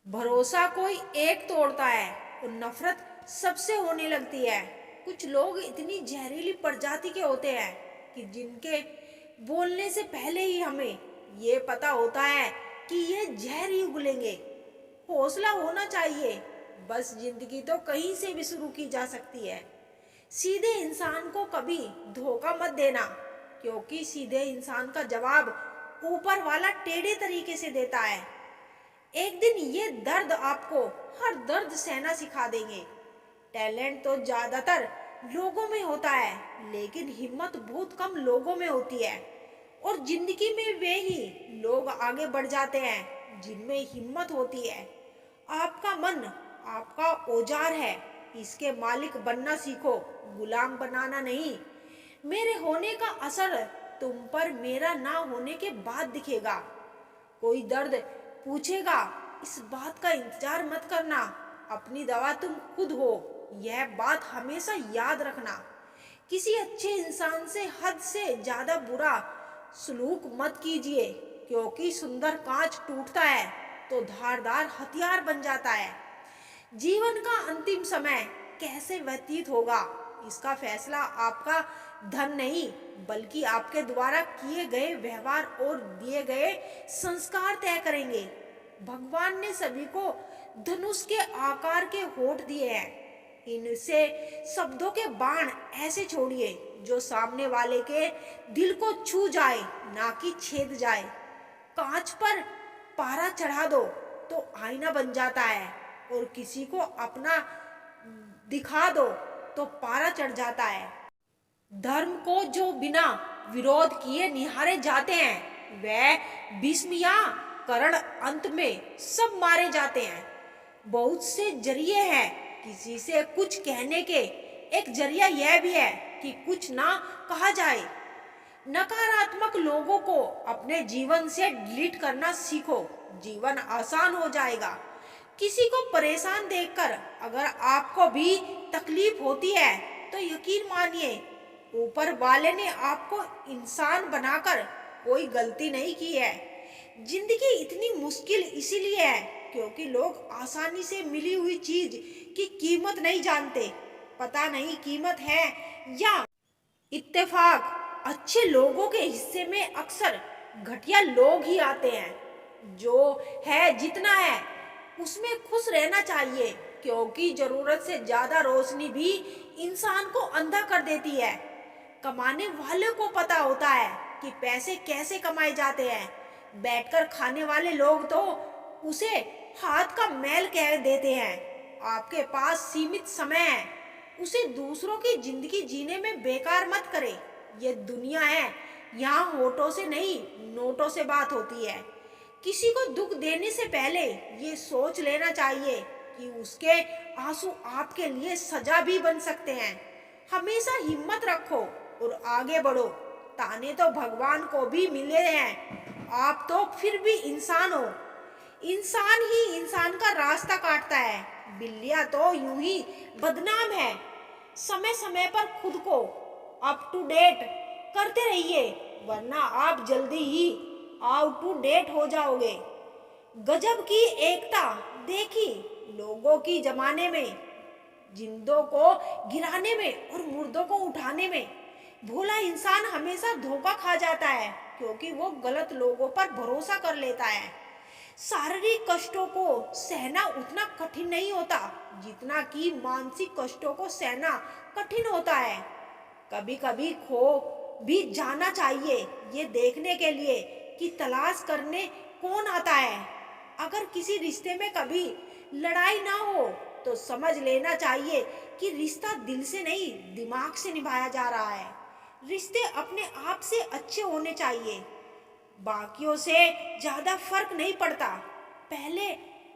भरोसा कोई एक तोड़ता है और नफरत सबसे होने लगती है। कुछ लोग इतनी जहरीली प्रजाति के होते हैं कि जिनके बोलने से पहले ही हमें ये पता होता है कि ये जहर ही उगलेंगे। हौसला होना चाहिए, बस जिंदगी तो कहीं से भी शुरू की जा सकती है। सीधे इंसान को कभी धोखा मत देना, क्योंकि सीधे इंसान का जवाब ऊपर वाला टेढ़े तरीके से देता है। एक दिन ये दर्द आपको हर दर्द सहना सिखा देंगे। टैलेंट तो ज्यादातर लोगों में होता है, लेकिन हिम्मत बहुत कम लोगों में होती है। और जिंदगी में वे ही लोग आगे बढ़ जाते हैं जिनमें हिम्मत होती है। आपका मन आपका औजार है, इसके मालिक बनना सीखो, गुलाम बनाना नहीं। मेरे होने का असर तुम पर मेरा ना होने के बाद दिखेगा। कोई दर्द पूछेगा, इस बात का इंतजार मत करना, अपनी दवा तुम खुद हो। यह बात हमेशा याद रखना। किसी अच्छे इंसान से हद से ज्यादा बुरा सलूक मत कीजिए, क्योंकि सुंदर कांच टूटता है तो धारदार हथियार बन जाता है। जीवन का अंतिम समय कैसे व्यतीत होगा, इसका फैसला आपका धन नहीं, बल्कि आपके द्वारा किए गए व्यवहार और दिए गए संस्कार तय करेंगे। भगवान ने सभी को धनुष के आकार के होठ दिए हैं। इनसे शब्दों के बाण ऐसे छोड़िए जो सामने वाले के दिल को छू जाए, ना कि छेद जाए। कांच पर पारा चढ़ा दो तो आईना बन जाता है, और किसी को अपना दिखा दो तो पारा चढ़ जाता है। धर्म को जो बिना विरोध किए निहारे जाते हैं, वह भीष्म या कर्ण अंत में सब मारे जाते हैं। बहुत से जरिए हैं किसी से कुछ कहने के। एक जरिया यह भी है कि कुछ ना कहा जाए। नकारात्मक लोगों को अपने जीवन से डिलीट करना सीखो, जीवन आसान हो जाएगा। किसी को परेशान देखकर अगर आपको भी तकलीफ होती है तो यकीन मानिए, ऊपर वाले ने आपको इंसान बनाकर कोई गलती नहीं की है। जिंदगी इतनी मुश्किल इसीलिए है क्योंकि लोग आसानी से मिली हुई चीज की कीमत नहीं जानते। पता नहीं कीमत है या इत्तेफाक। अच्छे लोगों के हिस्से में अक्सर घटिया लोग ही आते हैं। जो है जितना है उसमें खुश रहना चाहिए, क्योंकि जरूरत से ज्यादा रोशनी भी इंसान को अंधा कर देती है। कमाने वाले को पता होता है कि पैसे कैसे कमाए जाते हैं। बैठकर खाने वाले लोग तो उसे हाथ का मैल कह देते हैं। आपके पास सीमित समय है, उसे दूसरों की जिंदगी जीने में बेकार मत करे। ये दुनिया है, यहाँ होठों से नहीं नोटों से बात होती है। किसी को दुख देने से पहले ये सोच लेना चाहिए कि उसके आंसू आपके लिए सजा भी बन सकते हैं। हमेशा हिम्मत रखो और आगे बढ़ो। ताने तो भगवान को भी मिले हैं, आप तो फिर भी इंसान हो। इंसान ही इंसान का रास्ता काटता है, बिल्लियां तो यूं ही बदनाम है। समय समय पर खुद को अप टू डेट करते रहिए, वरना आप जल्दी ही आउट टू डेट हो जाओगे। गजब की एकता देखी लोगों की जमाने में, जिंदों को गिराने में और मुर्दों को उठाने में। भोला इंसान हमेशा धोखा खा जाता है क्योंकि वो गलत लोगों पर भरोसा कर लेता है। शारीरिक कष्टों को सहना उतना कठिन नहीं होता जितना कि मानसिक कष्टों को सहना कठिन होता है। कभी कभी खो भी जाना चाहिए, ये देखने के लिए कि तलाश करने कौन आता है। अगर किसी रिश्ते में कभी लड़ाई ना हो तो समझ लेना चाहिए कि रिश्ता दिल से नहीं दिमाग से निभाया जा रहा है। रिश्ते अपने आप से अच्छे होने चाहिए, बाकियों से ज्यादा फर्क नहीं पड़ता। पहले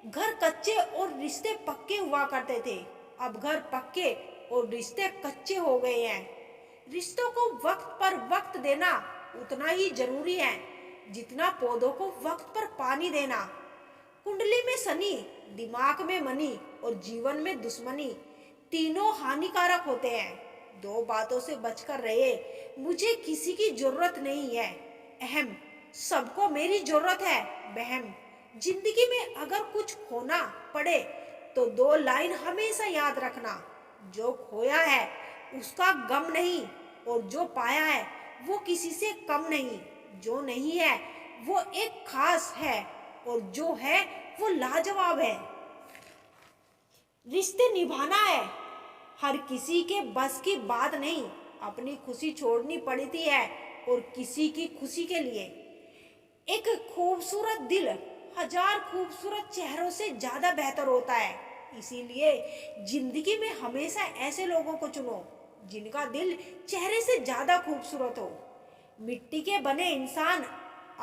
घर कच्चे और रिश्ते पक्के हुआ करते थे, अब घर पक्के और रिश्ते कच्चे हो गए हैं। रिश्तों को वक्त पर वक्त देना उतना ही जरूरी है जितना पौधों को वक्त पर पानी देना। कुंडली में शनि, दिमाग में मनी और जीवन में दुश्मनी, तीनों हानिकारक होते हैं। दो बातों से बचकर रहे, मुझे किसी की जरूरत नहीं है। अहम, सबको मेरी जरूरत है। बहम, जिंदगी में अगर कुछ खोना पड़े तो दो लाइन हमेशा याद रखना, जो खोया है उसका गम नहीं, और जो पाया है वो किसी से कम नहीं। जो नहीं है वो एक खास है, और जो है वो लाजवाब है। रिश्ते निभाना है हर किसी के बस की बात नहीं। अपनी खुशी छोड़नी पड़ती है और किसी की खुशी के लिए। एक खूबसूरत दिल हजार खूबसूरत चेहरों से ज्यादा बेहतर होता है। इसीलिए जिंदगी में हमेशा ऐसे लोगों को चुनो जिनका दिल चेहरे से ज्यादा खूबसूरत हो। मिट्टी के बने इंसान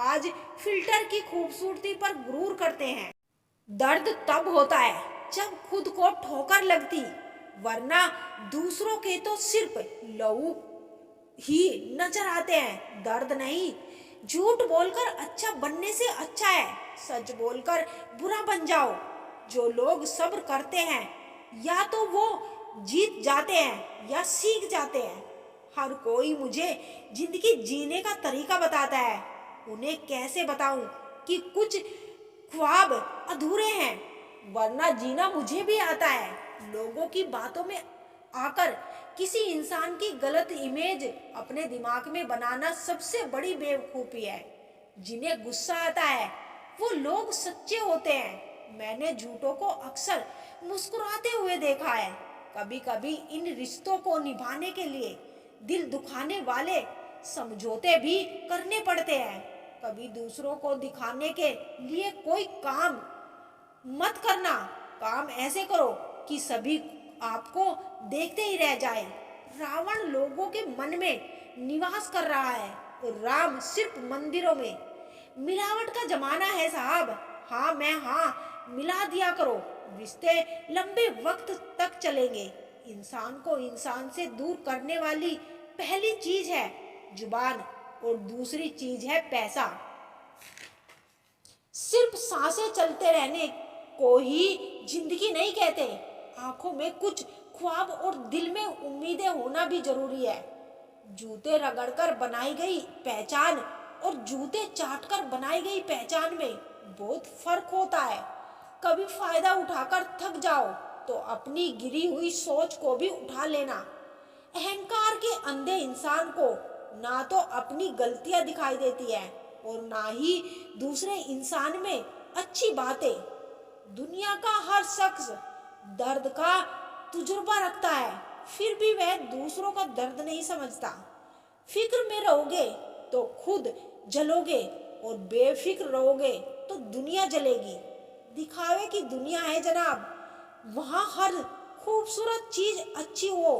आज फिल्टर की खूबसूरती पर गुरूर करते हैं। दर्द तब होता है जब खुद को ठोकर लगती, वरना दूसरों के तो सिर्फ लहू ही नजर आते हैं, दर्द नहीं। झूठ बोलकर अच्छा बनने से अच्छा है सच बोलकर बुरा बन जाओ। जो लोग सब्र करते हैं या तो वो जीत जाते हैं या सीख जाते हैं। हर कोई मुझे जिंदगी जीने का तरीका बताता है, उन्हें कैसे बताऊं कि कुछ ख्वाब अधूरे हैं, वरना जीना मुझे भी आता है। लोगों की बातों में आकर किसी इंसान की गलत इमेज अपने दिमाग में बनाना सबसे बड़ी बेवकूफ़ी है। जिन्हें गुस्सा आता है वो लोग सच्चे होते हैं। मैंने झूठों को अक्सर मुस्कुराते हुए देखा है। कभी कभी इन रिश्तों को निभाने के लिए दिल दुखाने वाले समझौते भी करने पड़ते हैं। कभी दूसरों को दिखाने के लिए कोई काम मत करना, काम ऐसे करो कि सभी आपको देखते ही रह जाए। रावण लोगों के मन में निवास कर रहा है और राम सिर्फ मंदिरों में। मिलावट का जमाना है साहब, हाँ मैं हाँ मिला दिया करो, रिश्ते लंबे वक्त तक चलेंगे। इंसान को इंसान से दूर करने वाली पहली चीज है जुबान और दूसरी चीज है पैसा। सिर्फ सांसें चलते रहने को ही जिंदगी नहीं कहते। आंखों में कुछ ख्वाब और दिल में उम्मीदें होना भी जरूरी है। जूते रगड़कर बनाई गई पहचान और जूते चाटकर बनाई गई पहचान में बहुत फर्क होता है। कभी फायदा उठाकर थक जाओ तो अपनी गिरी हुई सोच को भी उठा लेना। अहंकार के अंधे इंसान को ना तो अपनी गलतियां दिखाई देती है और ना ही दूसरे इंसान में अच्छी बातें। दुनिया का हर शख्स दर्द का तजुर्बा रखता है, फिर भी वह दूसरों का दर्द नहीं समझता। फिक्र में रहोगे तो खुद जलोगे और बेफिक्र रहोगे तो दुनिया जलेगी। दिखावे की दुनिया है जनाब, वहां हर खूबसूरत चीज अच्छी हो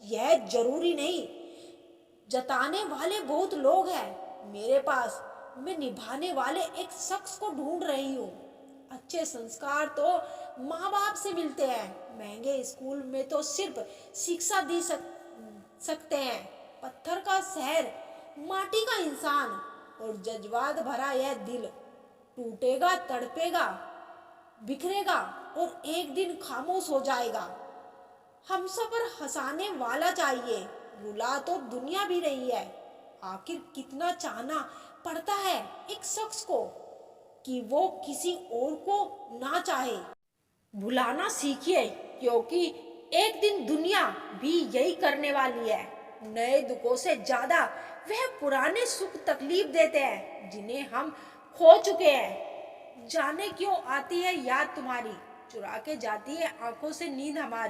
यह जरूरी नहीं। जताने वाले बहुत लोग हैं मेरे पास, मैं निभाने वाले एक शख्स को ढूंढ रही हूँ। अच्छे संस्कार तो माँ बाप से मिलते हैं, महंगे स्कूल में तो सिर्फ शिक्षा सकते हैं। पत्थर का शहर, माटी का इंसान और जज्बात भरा यह दिल टूटेगा, तड़पेगा, बिखरेगा और एक दिन खामोश हो जाएगा। हम सब पर हंसाने वाला चाहिए, रुला तो दुनिया भी रही है। आखिर कितना चाहना पड़ता है एक शख्स को कि वो किसी और को ना चाहे। भुलाना सीखिए क्योंकि एक दिन दुनिया भी यही करने वाली है। नए दुखों से ज्यादा वह पुराने सुख तकलीफ देते हैं जिन्हें हम खो चुके हैं। जाने क्यों आती है याद तुम्हारी, चुरा के जाती है आंखों से नींद हमारी।